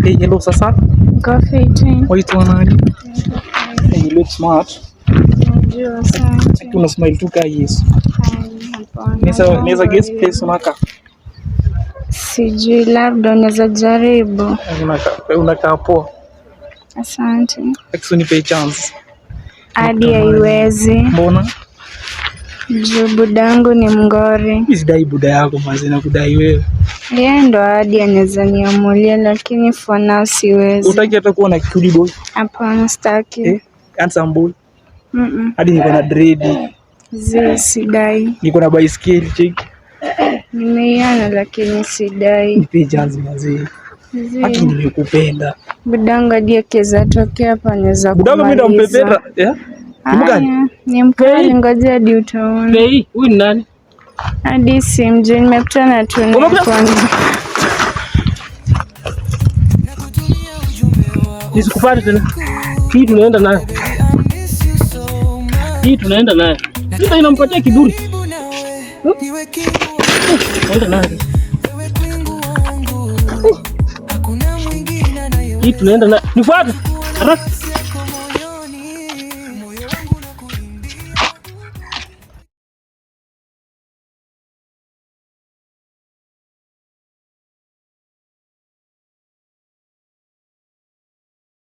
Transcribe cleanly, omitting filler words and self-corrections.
Hey, hello sasa. Coffee 18. Waitwa nani? Hey, you look smart. Najua sana. Una smile tu kama Yesu. Hapana. Naweza guess place unaka. Sijui, labda unaweza jaribu. Unakaa poa. Asante. Nipe chance. Hadi haiwezi. Mbona? Juu budangu ni mngori. Mimi sidai buda yako mazi na kudai wewe. Yeye ndo hadi anaweza niamulia, lakini for now siwezi. Utaki hata kuwa na cutie boy? Hapana, sitaki. Handsome boy? Hadi niko na dread. Sidai. Niko na baiskeli check. Nimeiona lakini sidai. Nipe chance mazi. Haki nimekupenda. Budangu hadi akiweza tokea hapa anaweza kumaliza. Budangu mimi nampepeta. Mkali? Ni mkali, ngoja hadi utaona. Hey, huyu ni nani? Hadi simjui, nimekutana tu na kwanza. Nisikupate tena. Hii tunaenda naye. Sasa inampatia kiburi. Tunaenda naye. Hii tunaenda naye. Nifuate. Haraka.